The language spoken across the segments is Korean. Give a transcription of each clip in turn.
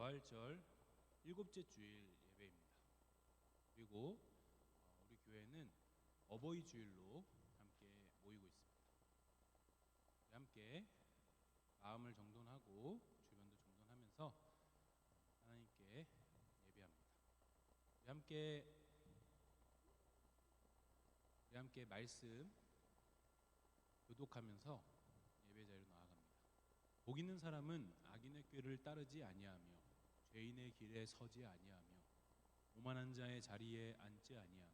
부활절 일곱째 주일 예배입니다. 그리고 우리 교회는 어버이 주일로 함께 모이고 있습니다. 함께 마음을 정돈하고 주변도 정돈하면서 하나님께 예배합니다. 우리 함께 말씀 교독하면서 예배 자리로 나아갑니다. 복 있는 사람은 악인의 꾀를 따르지 아니하며 죄인의 길에 서지 아니하며 오만한 자의 자리에 앉지 아니하며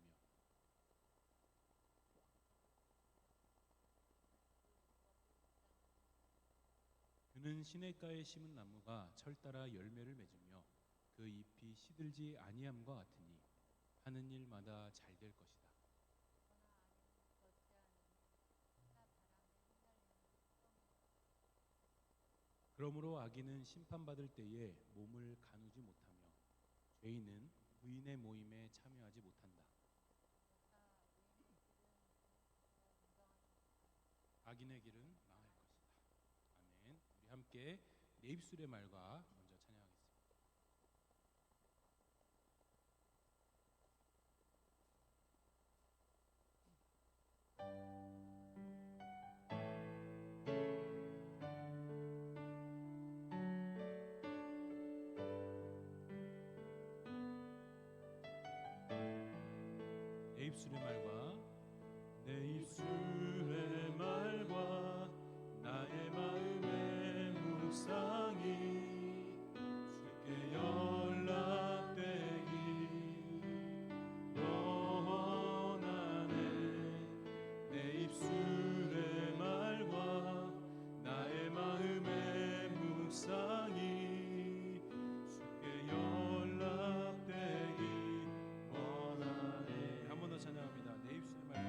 그는 시냇가에 심은 나무가 철 따라 열매를 맺으며 그 잎이 시들지 아니함과 같으니 하는 일마다 잘 될 것이다. 그러므로 악인은 심판받을 때에 몸을 가누지 못하며 죄인은 의인의 모임에 참여하지 못한다. 악인의 길은 망할 것이다. 아멘. 우리 함께 내 입술의 말과 먼저 찬양하겠습니다. 내 입술의 말과 내 입술의 말과 나의 마음의 묵상이 주께 연락되기 원하네. 내 입술의 말과 나의 마음의 묵상이 주께 연락되기 원하네. 한 번 더 찬양합니다. 내 입술의 말과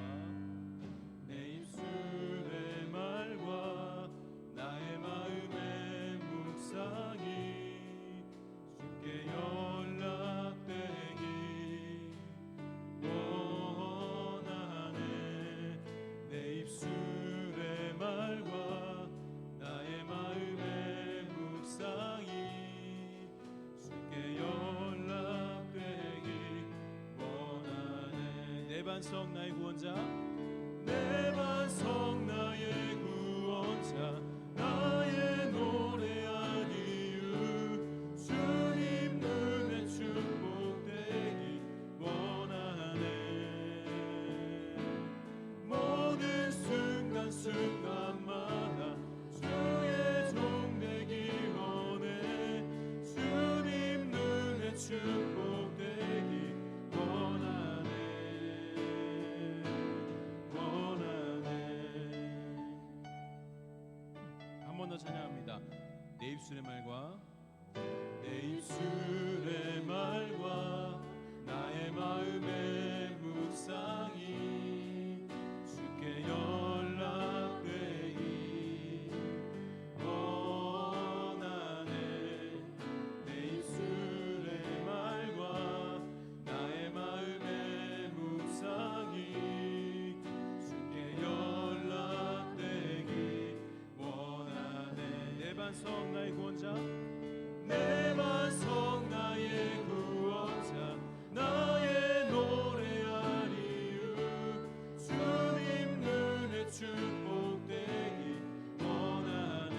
내 입술의 말과 나의 마음의 묵상이 주께 연락되기 원하네. 내 입술의 말과 나의 마음의 묵상이 주께 연락되기 원하네. 내 반석 나의 구원자 내 반석 나의 구원자 나의 노래한 이유 주님 눈에 축복되기 원하네. 모든 순간순간마다 주의 종 되기 원해. 주님 눈에 축복되기 원하네. 한 번 더 찬양합니다. 내 입술의 말과 내 입술의 말과 나의 마음의 묵상이 주께 연락되기 원하네. 내 입술의 말과 나의 마음의 묵상이 주께 연락되기 원하네. 내 반석 나의 구원자 내 반석 나의 구원자 나의 노래한 이유 주님 눈에 축복되기 원하네.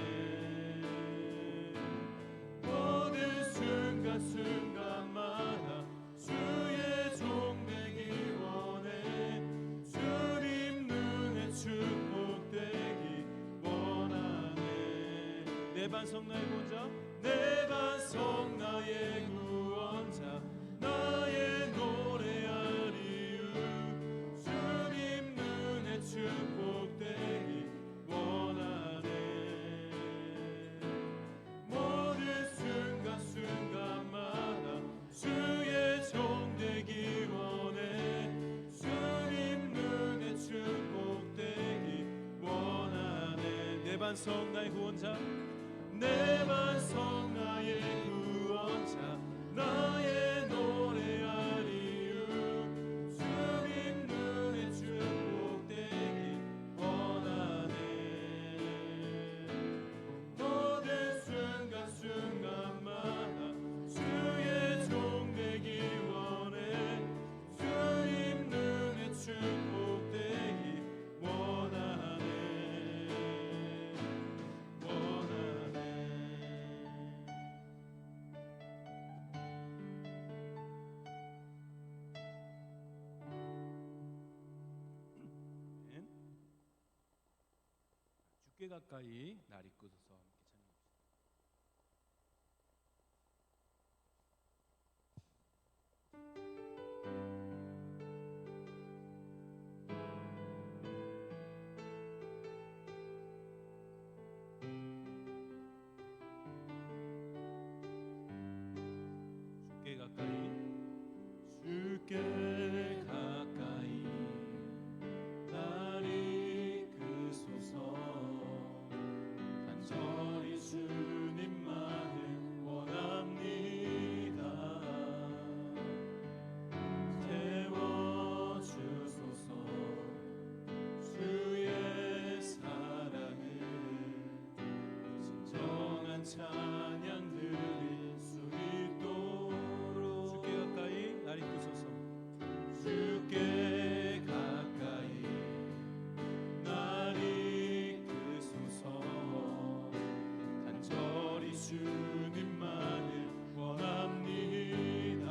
모든 순간순간마다 주의 종 되기 원해. 주님 눈에 축복되기 원하네. 내 반석 나의 구원자 내 반석 나의 구원자 나의 노래한 이유 주님 눈에 축복되기 원하네. 모든 순간순간마다 주의 종 되기 원해. 주님 눈에 축복되기 원하네. 내 반석 나의 구원자 내 반석 나의 구원자 나의 노래한 이유 주님 눈에 축복되기 원하네. 모든 순간순간마다 주께 가까이 날 이끄소서. 함께 찬양합시다. 주께 가까이 주께 가까이 날 이끄소서. 간절히 주님만을 원합니다. 태워주소서. 주의 사랑을 진정한 찬양 드릴 수 있도록 주께 가까이 날 이끄소서. 주께 가까이 날 이끄소서. 간절히 주님만을 원합니다.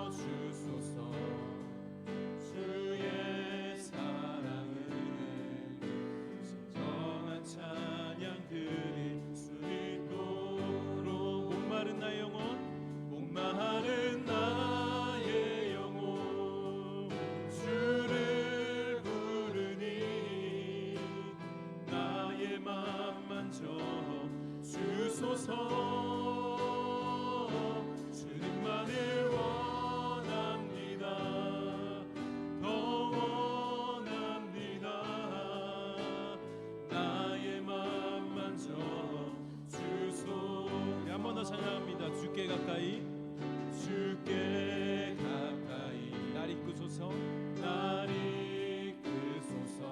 채워주소서. 주의 사랑을 진정한 찬양 드릴 수 있도록 목마른 나의 영혼 목마른 나의 영혼 주를 부르니 나의 맘 만져 주소서. 주님만을 원합니다. 더 원합니다. 나의 맘 만져 주소서. 한 번 더 찬양합니다. 주께 가까이 주께 가까이 날 이끄소서. 날 이끄소서.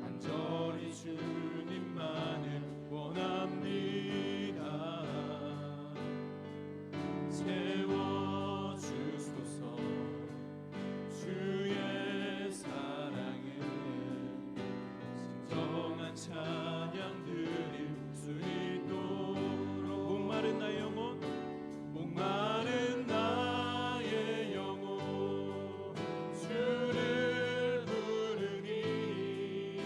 간절히 주님만을 원합니다. 채워주소서. 주의 사랑을 진정한 찬양 드릴 수 있도록 목마른 나의 영혼 목마른 나의 영혼 주를 부르니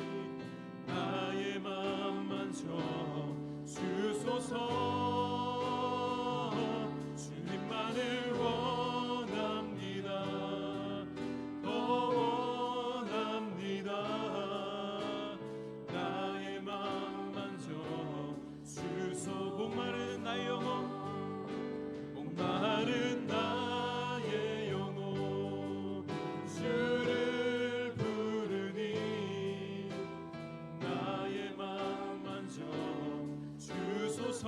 나의 맘 만져 주소서. 주님만을 원합니다. 더 원합니다. 나의 맘 만져 주소서. 목마른 나의 영혼 목마른 나의 영혼 주를 부르니 나의 맘 만져 주소서.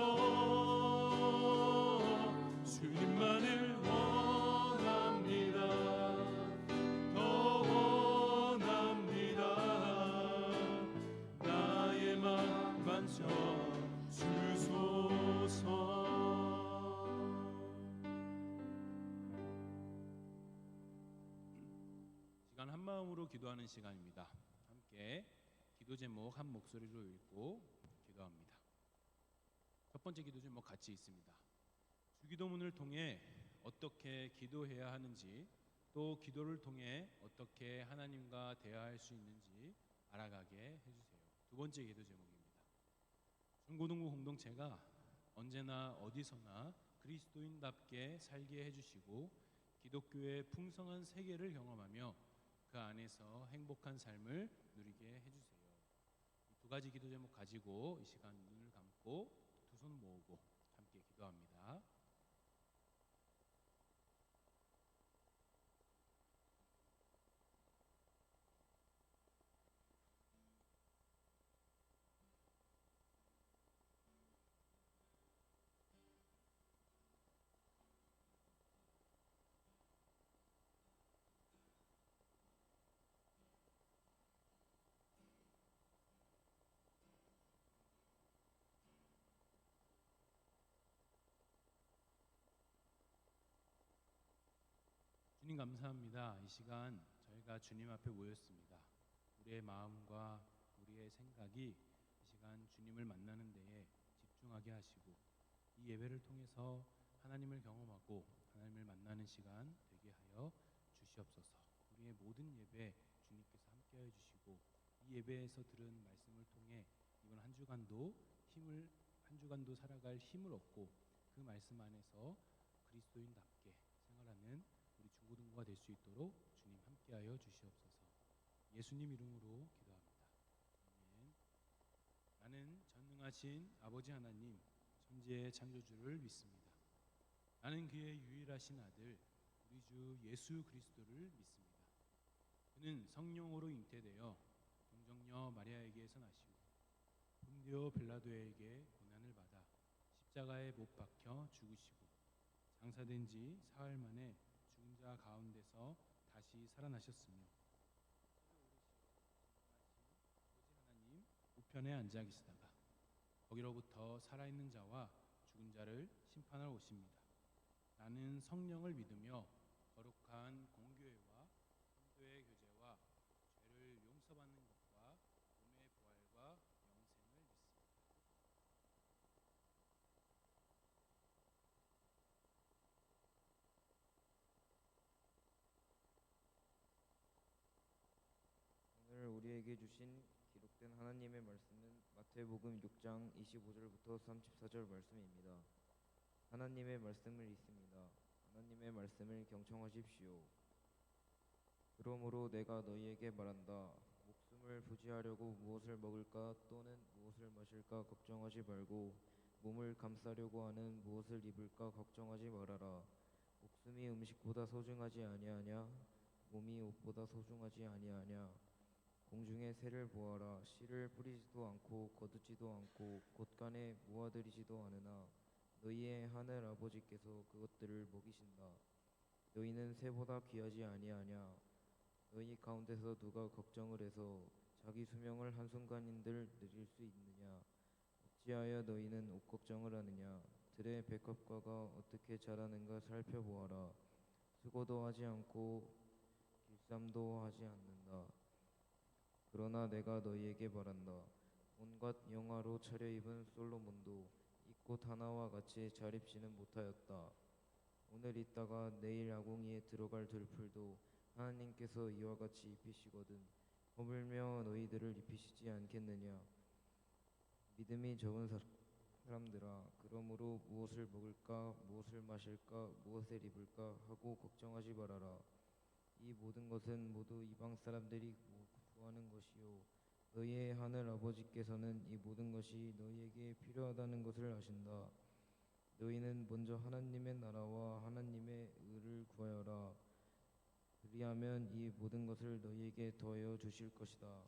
주님만을 원합니다. 더 원합니다. 나의 맘 만져 주소서. 시간 한 마음으로 기도하는 시간입니다. 함께 기도 제목 한 목소리로 읽고 기도합니다. 첫 번째 기도 제목 같이 있습니다. 주기도문을 통해 어떻게 기도해야 하는지, 또 기도를 통해 어떻게 하나님과 대화할 수 있는지 알아가게 해주세요. 두 번째 기도 제목입니다. 중고등부 공동체가 언제나 어디서나 그리스도인답게 살게 해주시고 기독교의 풍성한 세계를 경험하며 그 안에서 행복한 삶을 누리게 해주세요. 이 두 가지 기도 제목 가지고 이 시간 눈을 감고 두 손 모으고 함께 기도합니다. 주님 감사합니다. 이 시간 저희가 주님 앞에 모였습니다. 우리의 마음과 우리의 생각이 이 시간 주님을 만나는 데에 집중하게 하시고 이 예배를 통해서 하나님을 경험하고 하나님을 만나는 시간 되게 하여 주시옵소서. 우리의 모든 예배 주님께서 함께하여 주시고 이 예배에서 들은 말씀을 통해 이번 한 주간도 살아갈 힘을 얻고 그 말씀 안에서 그리스도인답게 생활하는 우리 중고등부가 될 수 있도록 주님 함께하여 주시옵소서. 예수님 이름으로 기도합니다. 아멘. 나는 전능하신 아버지 하나님 천지의 창조주를 믿습니다. 나는 그의 유일하신 아들 우리 주 예수 그리스도를 믿습니다. 그는 성령으로 잉태되어 동정녀 마리아에게서 나시고 본디오 빌라도에게 고난을 받아 십자가에 못 박혀 죽으시고 장사된 지 사흘 만에 죽은 자 가운데서 다시 살아나셨으며 하나님 우편에 앉아 계시다가 거기로부터 살아있는 자와 죽은 자를 심판할 오십니다. 나는 성령을 믿으며 거룩한 공교회와 성도의 교제와 죄를 용서받는 것과 몸의 부활과 영생을 믿습니다. 오늘 우리에게 주신 기록된 하나님의 말씀은 마태복음 6장 25절부터 34절 말씀입니다. 하나님의 말씀을 읽습니다. 하나님의 말씀을 경청하십시오. 그러므로 내가 너희에게 말한다. 목숨을 부지하려고 무엇을 먹을까 또는 무엇을 마실까 걱정하지 말고 몸을 감싸려고 하는 무엇을 입을까 걱정하지 말아라. 목숨이 음식보다 소중하지 아니하냐? 몸이 옷보다 소중하지 아니하냐? 공중의 새를 보아라. 씨를 뿌리지도 않고 거두지도 않고 곳간에 모아들이지도 않으나 너희의 하늘 아버지께서 그것들을 먹이신다. 너희는 새보다 귀하지 아니하냐? 너희 가운데서 누가 걱정을 해서 자기 수명을 한순간인들 늘릴 수 있느냐? 어찌하여 너희는 옷 걱정을 하느냐? 들의 백합과가 어떻게 자라는가 살펴보아라. 수고도 하지 않고 길쌈도 하지 않는다. 그러나 내가 너희에게 말한다. 온갖 영화로 차려입은 솔로몬도 이 꽃 하나와 같이 잘 입지는 못하였다. 오늘 있다가 내일 아궁이에 들어갈 들풀도 하나님께서 이와 같이 입히시거든 허물며 너희들을 입히시지 않겠느냐. 믿음이 적은 사람들아, 그러므로 무엇을 먹을까 무엇을 마실까 무엇을 입을까 하고 걱정하지 말아라. 이 모든 것은 모두 이방 사람들이 구하는 것이요 너희의 하늘 아버지께서는 이 모든 것이 너희에게 필요하다는 것을 아신다. 너희는 먼저 하나님의 나라와 하나님의 의를 구하여라. 그리하면 이 모든 것을 너희에게 더하여 주실 것이다.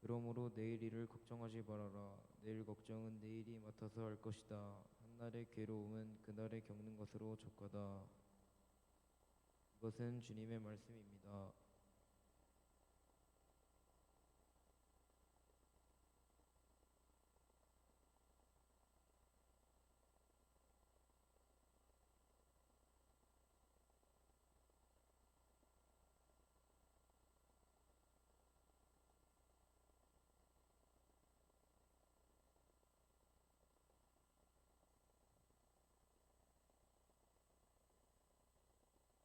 그러므로 내일 일을 걱정하지 말아라. 내일 걱정은 내일이 맡아서 할 것이다. 한날의 괴로움은 그날에 겪는 것으로 족하다. 이것은 주님의 말씀입니다.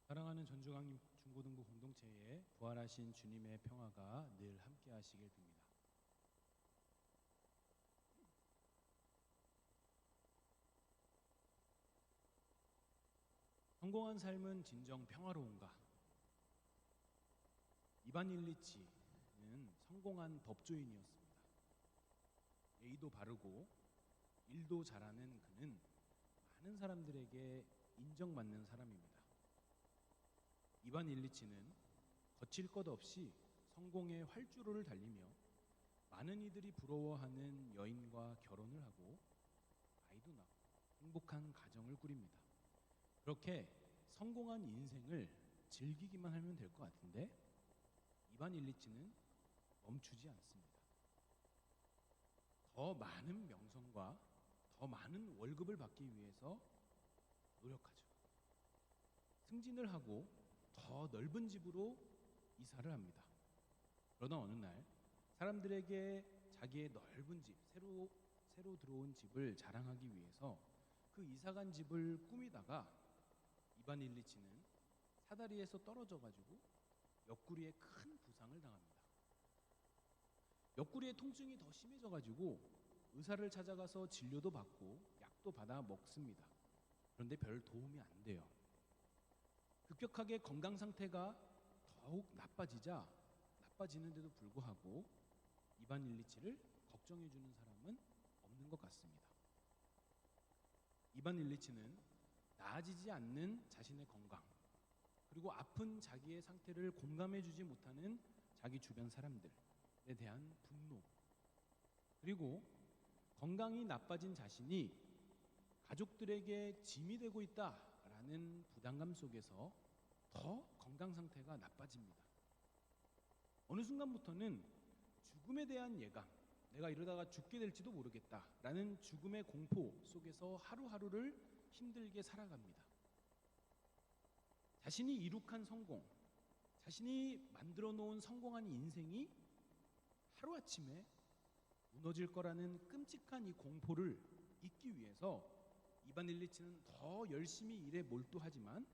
사랑하는 전주강 중고등부 공동체에 부활하신 주님의 평화가 늘 함께 하시길 빕니다. 성공한 삶은 진정 평화로운가? 이반 일리치는 성공한 법조인이었습니다. 예의도 바르고 일도 잘하는 그는 많은 사람들에게 인정받는 사람입니다. 이반 일리치는 거칠 것 없이 성공의 활주로를 달리며 많은 이들이 부러워하는 여인과 결혼을 하고 아이도 낳고 행복한 가정을 꾸립니다. 그렇게 성공한 인생을 즐기기만 하면 될 것 같은데 이반 일리치는 멈추지 않습니다. 더 많은 명성과 더 많은 월급을 받기 위해서 노력하죠. 승진을 하고 더 넓은 집으로 이사를 합니다. 그러다 어느 날 사람들에게 자기의 넓은 집, 새로 들어온 집을 자랑하기 위해서 그 이사간 집을 꾸미다가 이반 일리치는 사다리에서 떨어져 가지고 옆구리에 큰 부상을 당합니다. 옆구리의 통증이 더 심해져가지고 의사를 찾아가서 진료도 받고 약도 받아 먹습니다. 그런데 별 도움이 안 돼요. 급격하게 건강 상태가 더욱 나빠지는데도 불구하고 이반 일리치를 걱정해 주는 사람은 없는 것 같습니다. 이반 일리치는 나아지지 않는 자신의 건강, 그리고 아픈 자기의 상태를 공감해 주지 못하는 자기 주변 사람들에 대한 분노, 그리고 건강이 나빠진 자신이 가족들에게 짐이 되고 있다라는 부담감 속에서 더 건강 상태가 나빠집니다. 어느 순간부터는 죽음에 대한 예감, 내가 이러다가 죽게 될지도 모르겠다라는 죽음의 공포 속에서 하루하루를 힘들게 살아갑니다. 자신이 이룩한 성공, 자신이 만들어 놓은 성공한 인생이 하루아침에 무너질 거라는 끔찍한 이 공포를 잊기 위해서 이반 일리치는 더 열심히 일에 몰두하지만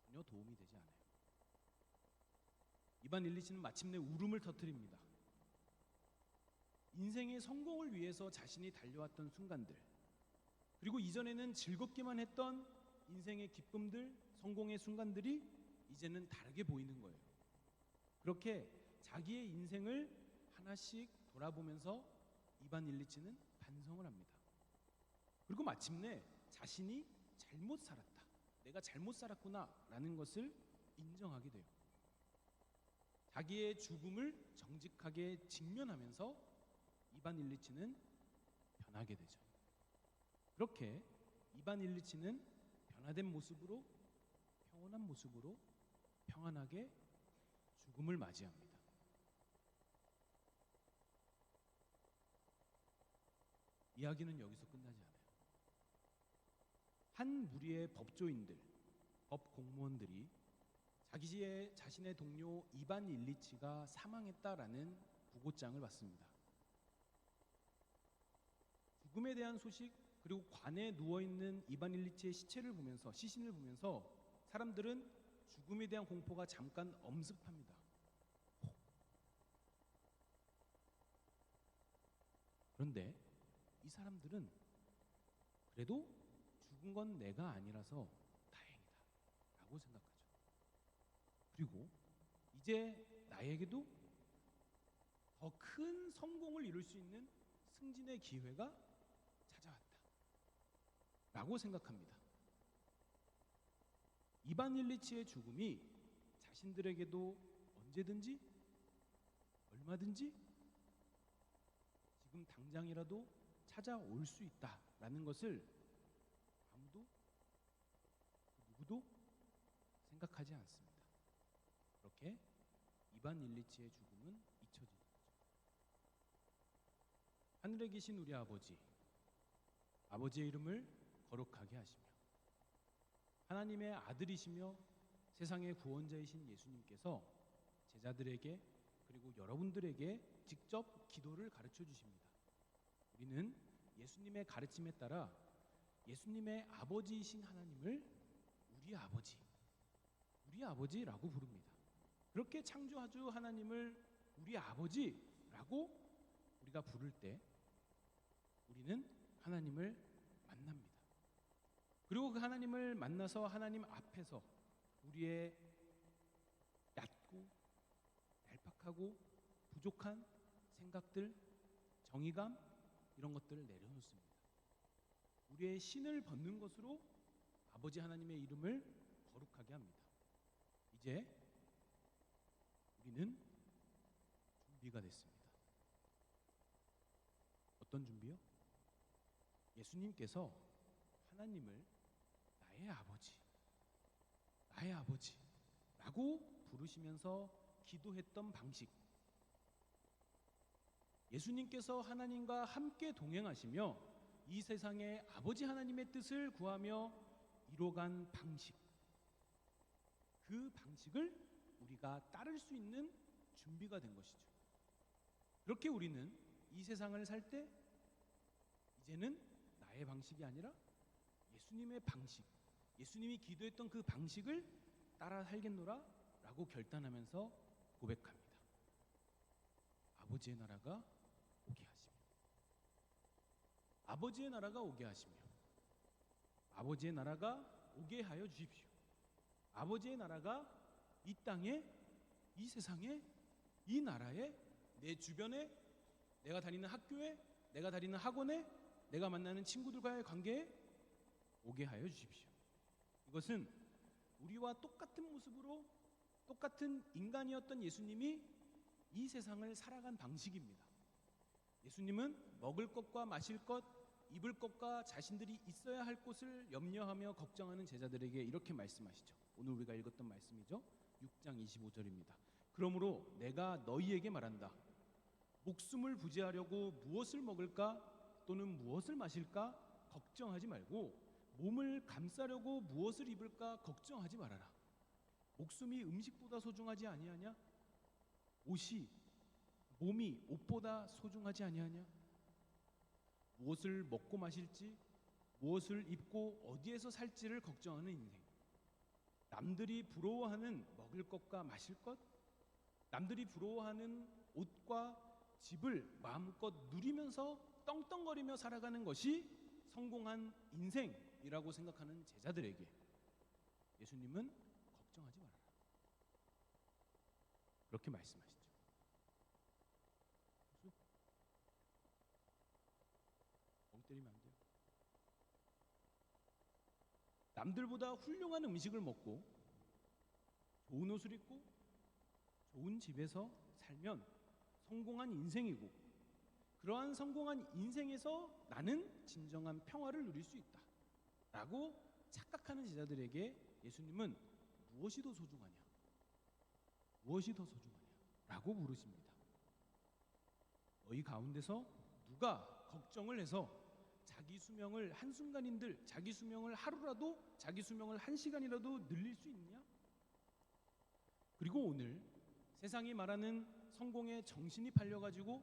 전혀 도움이 되지 않아요. 이반 일리치는 마침내 울음을 터뜨립니다. 인생의 성공을 위해서 자신이 달려왔던 순간들, 그리고 이전에는 즐겁게만 했던 인생의 기쁨들, 성공의 순간들이 이제는 다르게 보이는 거예요. 그렇게 자기의 인생을 하나씩 돌아보면서 이반 일리치는 반성을 합니다. 그리고 마침내 자신이 잘못 살았다, 내가 잘못 살았구나 라는 것을 인정하게 돼요. 자기의 죽음을 정직하게 직면하면서 이반 일리치는 변하게 되죠. 그렇게 이반 일리치는 변화된 모습으로, 평온한 모습으로 평안하게 죽음을 맞이합니다. 이야기는 여기서 끝나지 않아요. 한 무리의 법조인들, 법 공무원들이 자신의 동료 이반 일리치가 사망했다라는 부고장을 받습니다. 죽음에 대한 소식, 그리고 관에 누워있는 이반 일리치의 시신을 보면서 사람들은 죽음에 대한 공포가 잠깐 엄습합니다. 그런데 이 사람들은 그래도 죽은 건 내가 아니라서 다행이다 라고 생각하죠. 그리고 이제 나에게도 더 큰 성공을 이룰 수 있는 승진의 기회가 찾아왔다 라고 생각합니다. 이반 일리치의 죽음이 자신들에게도 언제든지, 얼마든지, 지금 당장이라도 찾아올 수 있다라는 것을 누구도 생각하지 않습니다. 그렇게 이반 일리치의 죽음은 잊혀지는 거죠. 하늘에 계신 우리 아버지의 이름을 거룩하게 하시며, 하나님의 아들이시며 세상의 구원자이신 예수님께서 제자들에게, 그리고 여러분들에게 직접 기도를 가르쳐 주십니다. 우리는 예수님의 가르침에 따라 예수님의 아버지이신 하나님을 우리 아버지라고 부릅니다. 그렇게 창조주 하나님을 우리 아버지라고 우리가 부를 때 우리는 하나님을 만납니다. 그리고 그 하나님을 만나서 하나님 앞에서 우리의 얕고 얄팍하고 부족한 생각들, 정의감, 이런 것들을 내려놓습니다. 우리의 신을 벗는 것으로 아버지 하나님의 이름을 거룩하게 합니다. 이제 우리는 준비가 됐습니다. 어떤 준비요? 예수님께서 하나님을 나의 아버지라고 부르시면서 기도했던 방식, 예수님께서 하나님과 함께 동행하시며 이 세상의 아버지 하나님의 뜻을 구하며 이뤄간 방식, 그 방식을 우리가 따를 수 있는 준비가 된 것이죠. 그렇게 우리는 이 세상을 살 때 이제는 나의 방식이 아니라 예수님의 방식, 예수님이 기도했던 그 방식을 따라 살겠노라 라고 결단하면서 고백합니다. 아버지의 나라가 오게 하시며, 아버지의 나라가 오게 하시며, 아버지의 나라가 오게 하여 주십시오. 아버지의 나라가 이 땅에, 이 세상에, 이 나라에, 내 주변에, 내가 다니는 학교에, 내가 다니는 학원에, 내가 만나는 친구들과의 관계에 오게 하여 주십시오. 이것은 우리와 똑같은 모습으로 똑같은 인간이었던 예수님이 이 세상을 살아간 방식입니다. 예수님은 먹을 것과 마실 것, 입을 것과 자신들이 있어야 할 곳을 염려하며 걱정하는 제자들에게 이렇게 말씀하시죠. 오늘 우리가 읽었던 말씀이죠. 6장 25절입니다. 그러므로 내가 너희에게 말한다. 목숨을 부지하려고 무엇을 먹을까 또는 무엇을 마실까 걱정하지 말고 몸을 감싸려고 무엇을 입을까 걱정하지 말아라. 목숨이 음식보다 소중하지 아니하냐? 몸이 옷보다 소중하지 아니하냐? 무엇을 먹고 마실지, 무엇을 입고 어디에서 살지를 걱정하는 인생. 남들이 부러워하는 먹을 것과 마실 것, 남들이 부러워하는 옷과 집을 마음껏 누리면서 떵떵거리며 살아가는 것이 성공한 인생이라고 생각하는 제자들에게 예수님은 걱정하지 말아라. 그렇게 말씀하시죠. 멍 때리면 안 돼요. 남들보다 훌륭한 음식을 먹고 좋은 옷을 입고 좋은 집에서 살면 성공한 인생이고, 그러한 성공한 인생에서 나는 진정한 평화를 누릴 수 있다 라고 착각하는 제자들에게 예수님은 무엇이 더 소중하냐, 무엇이 더 소중하냐 라고 물으십니다. 너희 가운데서 누가 걱정을 해서 자기 수명을 한순간인들, 자기 수명을 하루라도, 자기 수명을 한 시간이라도 늘릴 수 있느냐? 그리고 오늘 세상이 말하는 성공에 정신이 팔려가지고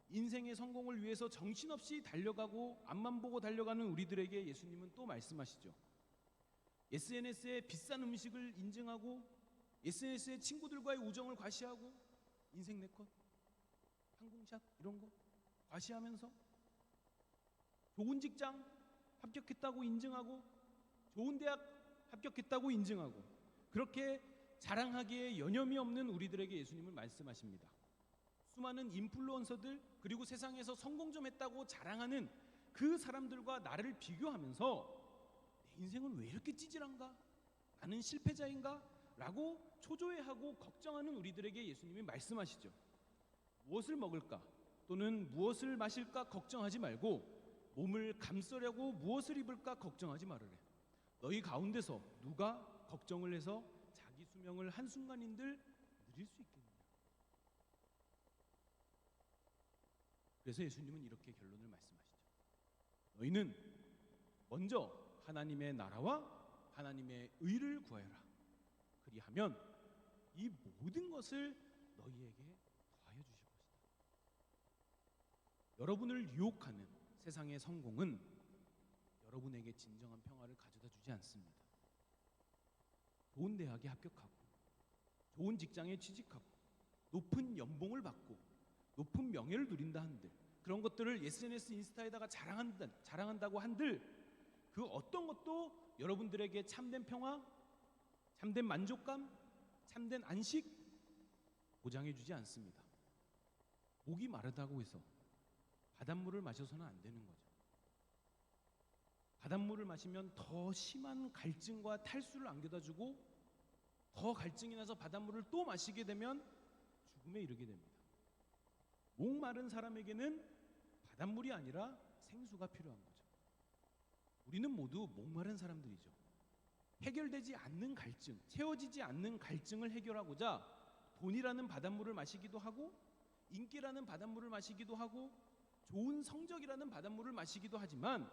인생의 성공을 위해서 정신없이 달려가고 앞만 보고 달려가는 우리들에게 예수님은 또 말씀하시죠. SNS에 비싼 음식을 인증하고 SNS에 친구들과의 우정을 과시하고 인생 네컷, 항공샷 이런 거 과시하면서 좋은 직장 합격했다고 인증하고 좋은 대학 합격했다고 인증하고 그렇게 자랑하기에 여념이 없는 우리들에게 예수님은 말씀하십니다. 수많은 인플루언서들, 그리고 세상에서 성공 좀 했다고 자랑하는 그 사람들과 나를 비교하면서 내 인생은 왜 이렇게 찌질한가? 나는 실패자인가? 라고 초조해하고 걱정하는 우리들에게 예수님이 말씀하시죠. 무엇을 먹을까 또는 무엇을 마실까 걱정하지 말고 몸을 감싸려고 무엇을 입을까 걱정하지 말으래. 너희 가운데서 누가 걱정을 해서 자기 수명을 한순간인들 누릴 수 있겠느냐. 그래서 예수님은 이렇게 결론을 말씀하시죠. 너희는 먼저 하나님의 나라와 하나님의 의를 구하여라. 그리하면 이 모든 것을 너희에게 더하여 주실 것이다. 여러분을 유혹하는 세상의 성공은 여러분에게 진정한 평화를 가져다 주지 않습니다. 좋은 대학에 합격하고 좋은 직장에 취직하고 높은 연봉을 받고 높은 명예를 누린다 한들, 그런 것들을 SNS 인스타에다가 자랑한다고 한들 그 어떤 것도 여러분들에게 참된 평화, 참된 만족감, 참된 안식 보장해 주지 않습니다. 목이 마르다고 해서 바닷물을 마셔서는 안 되는 거죠. 바닷물을 마시면 더 심한 갈증과 탈수를 안겨다 주고 더 갈증이 나서 바닷물을 또 마시게 되면 죽음에 이르게 됩니다. 목마른 사람에게는 바닷물이 아니라 생수가 필요한 거죠. 우리는 모두 목마른 사람들이죠. 해결되지 않는 갈증, 채워지지 않는 갈증을 해결하고자 돈이라는 바닷물을 마시기도 하고 인기라는 바닷물을 마시기도 하고 좋은 성적이라는 바닷물을 마시기도 하지만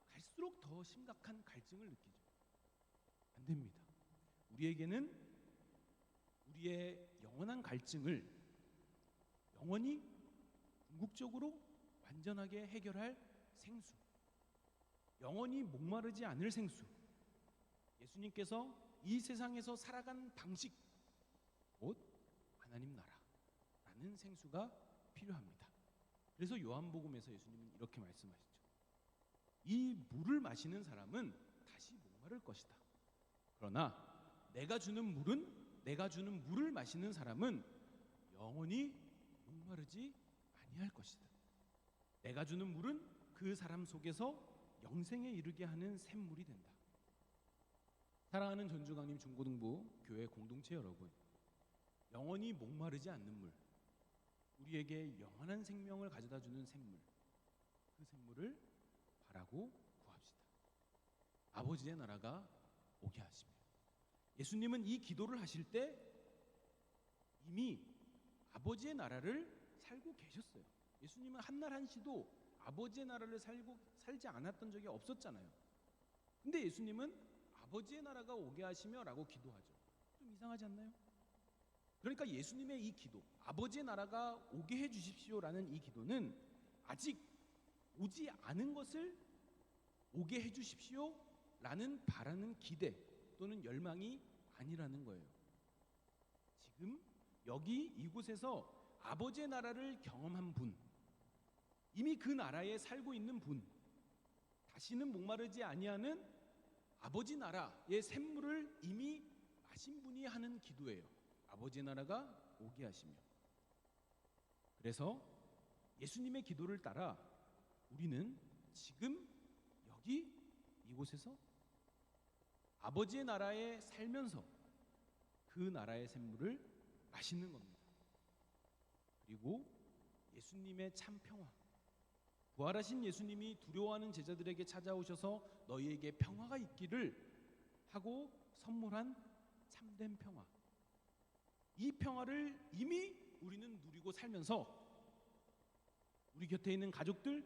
갈수록 더 심각한 갈증을 느끼죠. 안 됩니다. 우리에게는 우리의 영원한 갈증을 영원히 궁극적으로 완전하게 해결할 생수, 영원히 목마르지 않을 생수, 예수님께서 이 세상에서 살아간 방식, 곧 하나님 나라라는 생수가 필요합니다. 그래서 요한복음에서 예수님은 이렇게 말씀하시죠. 이 물을 마시는 사람은 다시 목마를 것이다. 그러나 내가 주는 물을 마시는 사람은 영원히 목마르지 아니할 것이다. 내가 주는 물은 그 사람 속에서 영생에 이르게 하는 샘물이 된다. 사랑하는 전주강림 중고등부 교회 공동체 여러분, 영원히 목마르지 않는 물, 우리에게 영원한 생명을 가져다 주는 샘물, 그 샘물을 바라고 구합시다. 아버지의 나라가 오게 하시며, 예수님은 이 기도를 하실 때 이미 아버지의 나라를 살고 계셨어요. 예수님은 한날 한시도 아버지의 나라를 살지 않았던 적이 없었잖아요. 근데 예수님은 아버지의 나라가 오게 하시며 라고 기도하죠. 좀 이상하지 않나요? 그러니까 예수님의 이 기도, 아버지의 나라가 오게 해 주십시오라는 이 기도는 아직 오지 않은 것을 오게 해 주십시오라는 바라는 기대 또는 열망이 아니라는 거예요. 지금 여기 이곳에서 아버지의 나라를 경험한 분, 이미 그 나라에 살고 있는 분, 다시는 목마르지 아니하는 아버지 나라의 샘물을 이미 마신 분이 하는 기도예요. 아버지의 나라가 오게 하시며. 그래서 예수님의 기도를 따라 우리는 지금 여기 이곳에서 아버지의 나라에 살면서 그 나라의 샘물을 마시는 겁니다. 그리고 예수님의 참 평화, 부활하신 예수님이 두려워하는 제자들에게 찾아오셔서 너희에게 평화가 있기를 하고 선물한 참된 평화, 이 평화를 이미 우리는 누리고 살면서 우리 곁에 있는 가족들,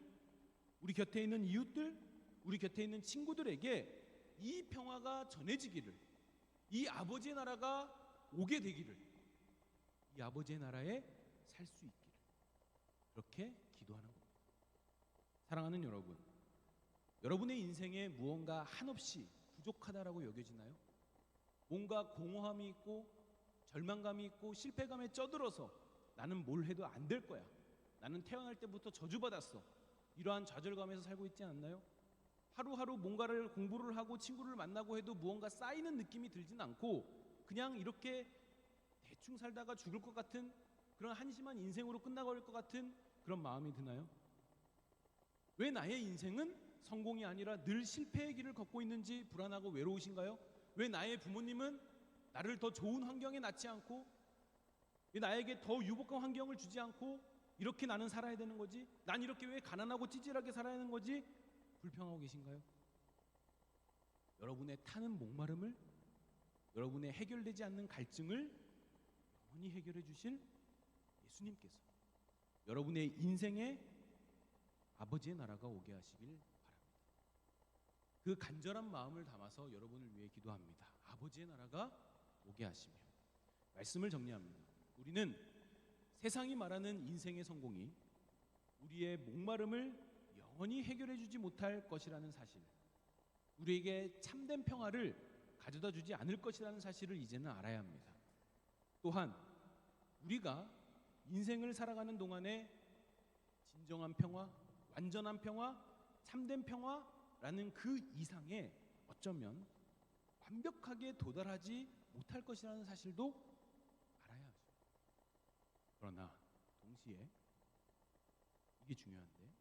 우리 곁에 있는 이웃들, 우리 곁에 있는 친구들에게 이 평화가 전해지기를, 이 아버지의 나라가 오게 되기를, 이 아버지의 나라에 살 수 있기를, 그렇게 기도하는 겁니다. 사랑하는 여러분, 여러분의 인생에 무언가 한없이 부족하다라고 여겨지나요? 뭔가 공허함이 있고 절망감이 있고 실패감에 쩌들어서 나는 뭘 해도 안 될 거야, 나는 태어날 때부터 저주받았어, 이러한 좌절감에서 살고 있지 않나요? 하루하루 뭔가를 공부를 하고 친구를 만나고 해도 무언가 쌓이는 느낌이 들진 않고 그냥 이렇게 대충 살다가 죽을 것 같은 그런 한심한 인생으로 끝나갈 것 같은 그런 마음이 드나요? 왜 나의 인생은 성공이 아니라 늘 실패의 길을 걷고 있는지 불안하고 외로우신가요? 왜 나의 부모님은 나를 더 좋은 환경에 낳지 않고, 왜 나에게 더 유복한 환경을 주지 않고 이렇게 나는 살아야 되는 거지? 난 이렇게 왜 가난하고 찌질하게 살아야 하는 거지? 불평하고 계신가요? 여러분의 타는 목마름을, 여러분의 해결되지 않는 갈증을 영원히 해결해 주실 예수님께서 여러분의 인생에 아버지의 나라가 오게 하시길 바랍니다. 그 간절한 마음을 담아서 여러분을 위해 기도합니다. 아버지의 나라가 오게 하시며. 말씀을 정리합니다. 우리는 세상이 말하는 인생의 성공이 우리의 목마름을 영원히 해결해 주지 못할 것이라는 사실, 우리에게 참된 평화를 가져다 주지 않을 것이라는 사실을 이제는 알아야 합니다. 또한 우리가 인생을 살아가는 동안에 진정한 평화, 완전한 평화, 참된 평화라는 그 이상에 어쩌면 완벽하게 도달하지 못할 것이라는 사실도 알아야 하죠. 그러나 동시에 이게 중요한데,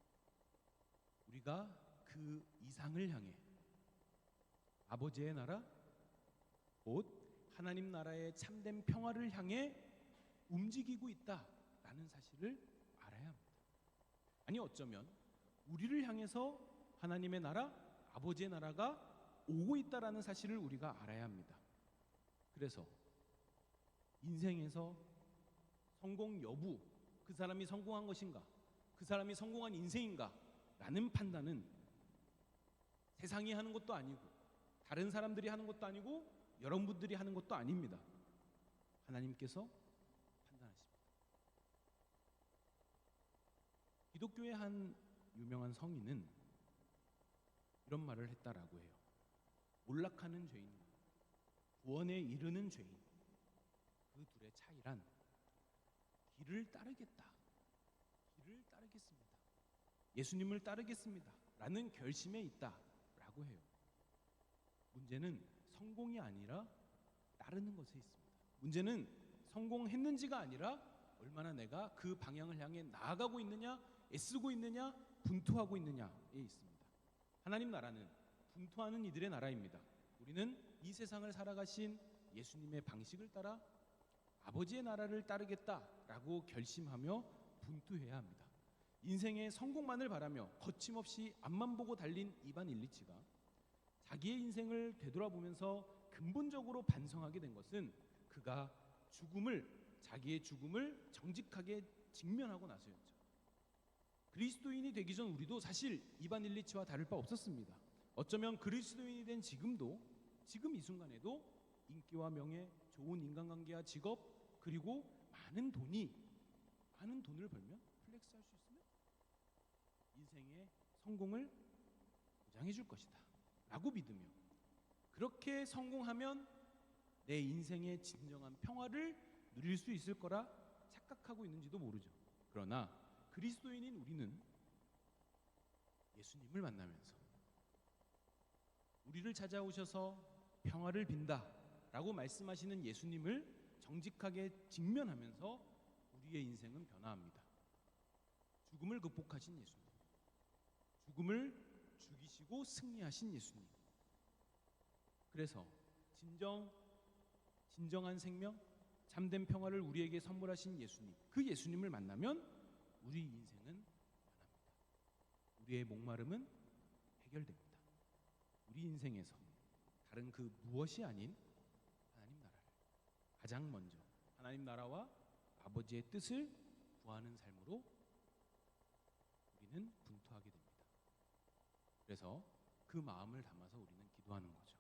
우리가 그 이상을 향해 아버지의 나라, 곧 하나님 나라의 참된 평화를 향해 움직이고 있다라는 사실을 알아야 합니다. 아니 어쩌면 우리를 향해서 하나님의 나라, 아버지의 나라가 오고 있다라는 사실을 우리가 알아야 합니다. 그래서 인생에서 성공 여부, 그 사람이 성공한 것인가, 그 사람이 성공한 인생인가 라는 판단은 세상이 하는 것도 아니고 다른 사람들이 하는 것도 아니고 여러분들이 하는 것도 아닙니다. 하나님께서 판단하십니다. 기독교의 한 유명한 성인은 이런 말을 했다라고 해요. 몰락하는 죄인, 구원에 이르는 죄인, 그 둘의 차이란 길을 따르겠다, 길을 따르겠습니다, 예수님을 따르겠습니다 라는 결심에 있다라고 해요. 문제는 성공이 아니라 따르는 것에 있습니다. 문제는 성공했는지가 아니라 얼마나 내가 그 방향을 향해 나아가고 있느냐, 애쓰고 있느냐, 분투하고 있느냐에 있습니다. 하나님 나라는 분투하는 이들의 나라입니다. 우리는 이 세상을 살아가신 예수님의 방식을 따라 아버지의 나라를 따르겠다라고 결심하며 분투해야 합니다. 인생의 성공만을 바라며 거침없이 앞만 보고 달린 이반 일리치가 자기의 인생을 되돌아보면서 근본적으로 반성하게 된 것은 그가 자기의 죽음을 정직하게 직면하고 나서였죠. 그리스도인이 되기 전 우리도 사실 이반 일리치와 다를 바 없었습니다. 어쩌면 그리스도인이 된 지금도, 지금 이 순간에도 인기와 명예, 좋은 인간관계와 직업, 그리고 많은 돈을 벌면, 플렉스할 수 있으면 인생의 성공을 보장해 줄 것이다 라고 믿으며, 그렇게 성공하면 내 인생의 진정한 평화를 누릴 수 있을 거라 착각하고 있는지도 모르죠. 그러나 그리스도인인 우리는 예수님을 만나면서 우리를 찾아오셔서 평화를 빈다 라고 말씀하시는 예수님을 정직하게 직면하면서 우리의 인생은 변화합니다. 죽음을 극복하신 예수님, 죽음을 죽이시고 승리하신 예수님, 그래서 진정한 생명, 참된 평화를 우리에게 선물하신 예수님, 그 예수님을 만나면 우리 인생은 변합니다. 우리의 목마름은 해결됩니다. 우리 인생에서 다른 그 무엇이 아닌 하나님 나라를 가장 먼저, 하나님 나라와 아버지의 뜻을 구하는 삶으로 우리는 분투하게 됩니다. 그래서 그 마음을 담아서 우리는 기도하는 거죠.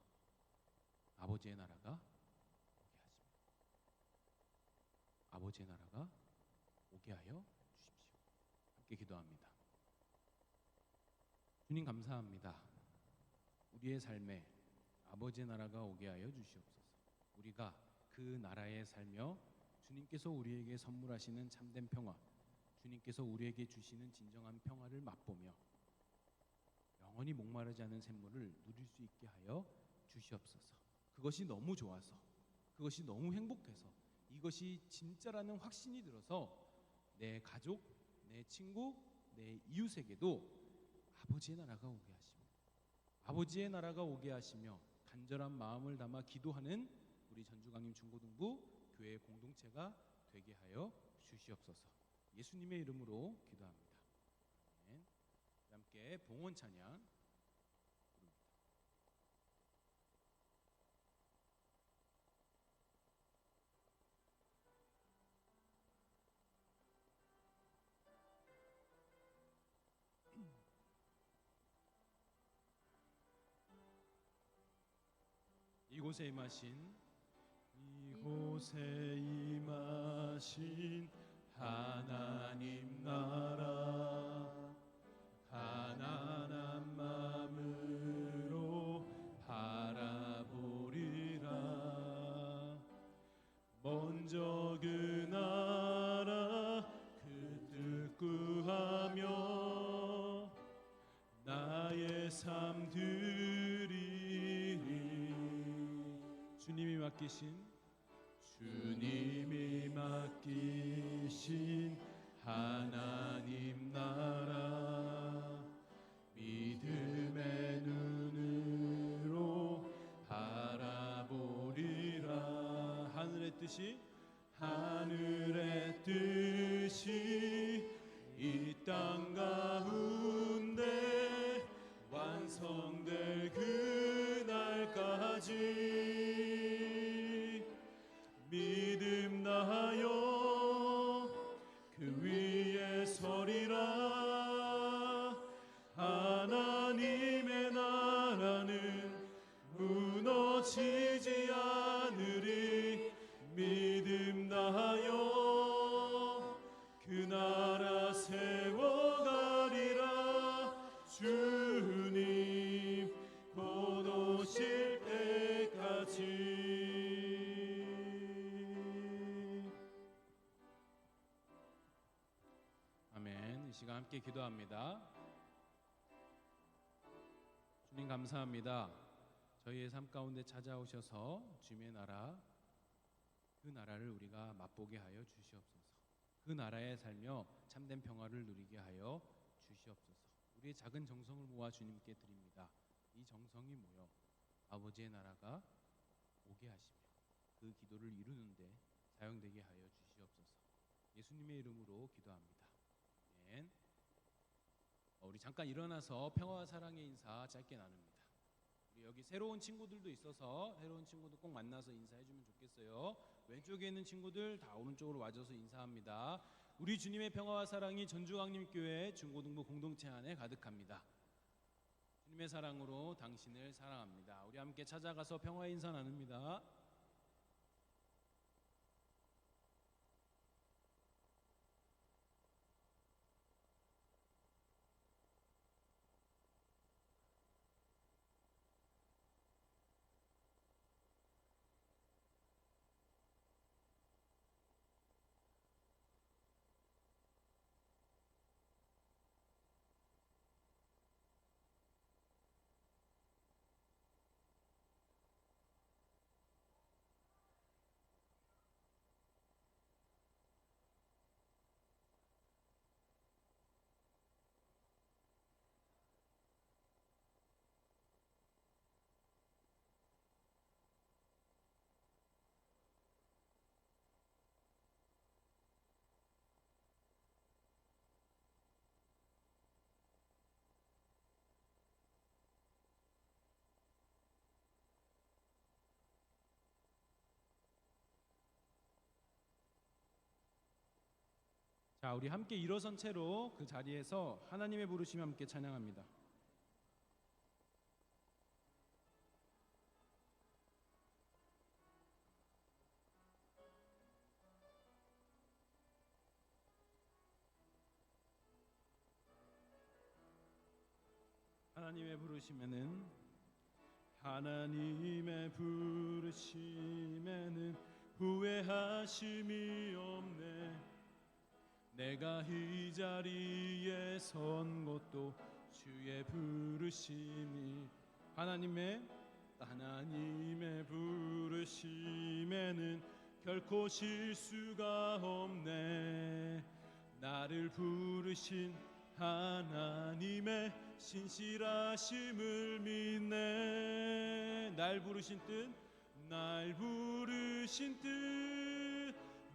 아버지의 나라가 오게 하시며, 아버지의 나라가 오게 하여 주십시오. 함께 기도합니다. 주님 감사합니다. 우리의 삶에 아버지의 나라가 오게 하여 주시옵소서. 우리가 그 나라에 살며 주님께서 우리에게 선물하시는 참된 평화, 주님께서 우리에게 주시는 진정한 평화를 맛보며 영원히 목마르지 않은 샘물을 누릴 수 있게 하여 주시옵소서. 그것이 너무 좋아서, 그것이 너무 행복해서, 이것이 진짜라는 확신이 들어서 내 가족, 내 친구, 내 이웃에게도 아버지의 나라가 오게 하시며, 아버지의 나라가 오게 하시며 간절한 마음을 담아 기도하는 우리 전주강림 중고등부 교회 공동체가 되게 하여 주시옵소서. 예수님의 이름으로 기도합니다. 아멘. 함께 봉헌 찬양 부릅니다. 이곳에 임하신 하나님 나라, 가난한 마음으로 바라보리라. 먼저 그 나라 그 뜻 구하며 나의 삶 드리리. 주님이 맡기신 하나님 나라, 믿음의 눈으로 바라보리라. 하늘의 뜻이 이 땅 가운데 완성될 그날까지 믿음 다하여 그 위에 서리라. 하나님의 나라는 무너지지 않으리. 믿음 다하여 그 나라 세워가리라. 주님 곧 오실 때까지. 시간 함께 기도합니다. 주님 감사합니다. 저희의 삶 가운데 찾아오셔서 주님의 나라, 그 나라를 우리가 맛보게 하여 주시옵소서. 그 나라에 살며 참된 평화를 누리게 하여 주시옵소서. 우리의 작은 정성을 모아 주님께 드립니다. 이 정성이 모여 아버지의 나라가 오게 하시며 그 기도를 이루는데 사용되게 하여 주시옵소서. 예수님의 이름으로 기도합니다. 아멘. 우리 잠깐 일어나서 평화와 사랑의 인사 짧게 나눕니다. 우리 여기 새로운 친구들도 있어서 새로운 친구들 꼭 만나서 인사해주면 좋겠어요. 왼쪽에 있는 친구들 다 오른쪽으로 와줘서 인사합니다. 우리 주님의 평화와 사랑이 전주광림교회 중고등부 공동체 안에 가득합니다. 주님의 사랑으로 당신을 사랑합니다. 우리 함께 찾아가서 평화의 인사 나눕니다. 자, 우리 함께 일어선 채로 그 자리에서 하나님의 부르심에 함께 찬양합니다. 하나님의 부르심에는 하나님의 부르심에는 후회하심이 없네. 내가 이 자리에 선 것도 주의 부르심이 하나님의 부르심에는 결코 실수가 없네. 나를 부르신 하나님의 신실하심을 믿네. 날 부르신 뜻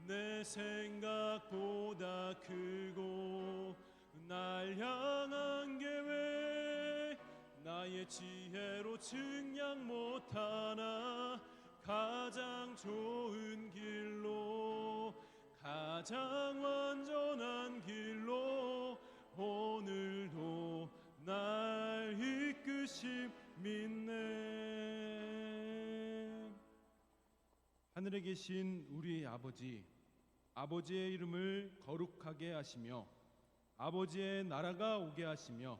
내 생각보다 크고 날 향한 계획 나의 지혜로 측량 못하나 가장 좋은 길로 가장 완전한 길로 오늘도 날 이끄심 믿네. 하늘에 계신 우리 아버지의 이름을 거룩하게 하시며 아버지의 나라가 오게 하시며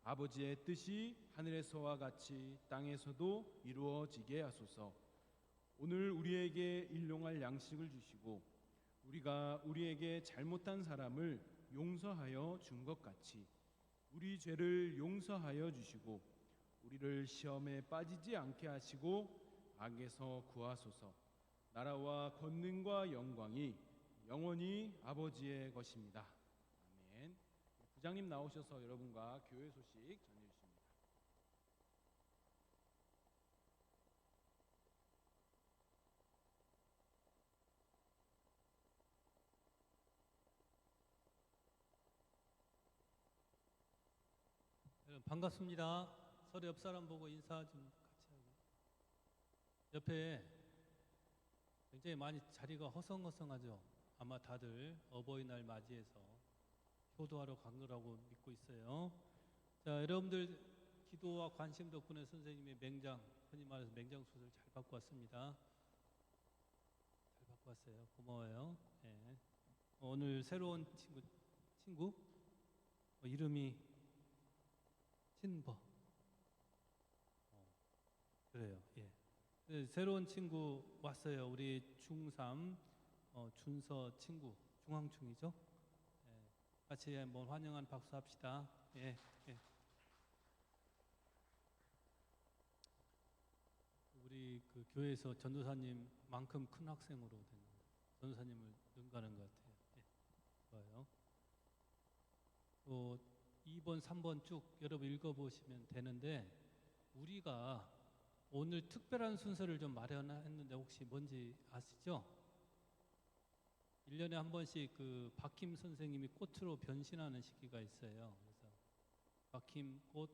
아버지의 뜻이 하늘에서와 같이 땅에서도 이루어지게 하소서. 오늘 우리에게 일용할 양식을 주시고 우리가 우리에게 잘못한 사람을 용서하여 준 것 같이 우리 죄를 용서하여 주시고 우리를 시험에 빠지지 않게 하시고 악에서 구하소서. 나라와 권능과 영광이 영원히 아버지의 것입니다. 아멘. 부장님 나오셔서 여러분과 교회 소식 전해 주십니다. 여러분 반갑습니다. 서로 옆 사람 보고 인사 좀 같이 하고. 옆에 굉장히 많이 자리가 허성허성하죠. 아마 다들 어버이날 맞이해서 효도하러 간 거라고 믿고 있어요. 자, 여러분들 기도와 관심 덕분에 선생님의 맹장, 흔히 말해서 맹장 수술 잘 받고 왔습니다. 잘 받고 왔어요. 고마워요. 예. 오늘 새로운 친구 이름이 신버. 그래요. 예. 네, 새로운 친구 왔어요. 우리 중3 준서 친구, 중앙충이죠. 예. 같이 한번 환영하는 박수 합시다. 예, 예. 우리 그 교회에서 전도사님만큼 큰 학생으로 된 전도사님을 능가하는 것 같아요. 예, 좋아요. 또 2번, 3번 쭉 여러분 읽어보시면 되는데 우리가 오늘 특별한 순서를 좀 마련했는데 혹시 뭔지 아시죠? 1년에 한 번씩 그 박힘 선생님이 꽃으로 변신하는 시기가 있어요. 그래서 박힘 꽃,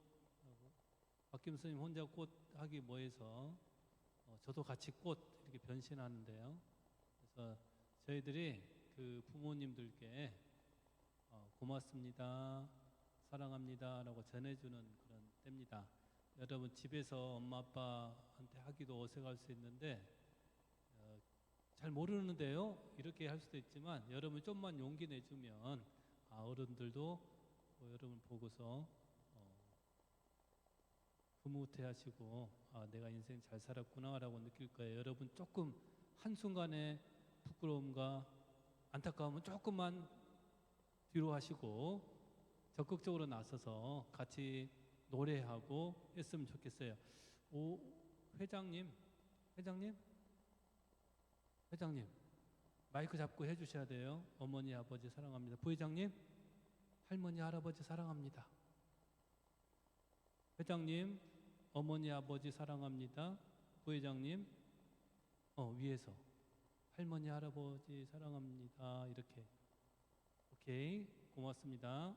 박힘 선생님 혼자 꽃 하기 뭐해서 저도 같이 꽃 이렇게 변신하는데요. 그래서 저희들이 그 부모님들께 고맙습니다, 사랑합니다라고 전해주는 그런 때입니다. 여러분 집에서 엄마 아빠한테 하기도 어색할 수 있는데 잘 모르는데요 이렇게 할 수도 있지만 여러분 좀만 용기 내주면 어른들도 여러분 보고서 흐뭇해하시고 내가 인생 잘 살았구나라고 느낄 거예요. 여러분 조금 한순간의 부끄러움과 안타까움은 조금만 뒤로 하시고 적극적으로 나서서 같이 노래하고 했으면 좋겠어요. 회장님 마이크 잡고 해주셔야 돼요. 어머니 아버지 사랑합니다. 부회장님 할머니 할아버지 사랑합니다. 회장님 어머니 아버지 사랑합니다. 부회장님 위에서 할머니 할아버지 사랑합니다. 이렇게. 오케이, 고맙습니다.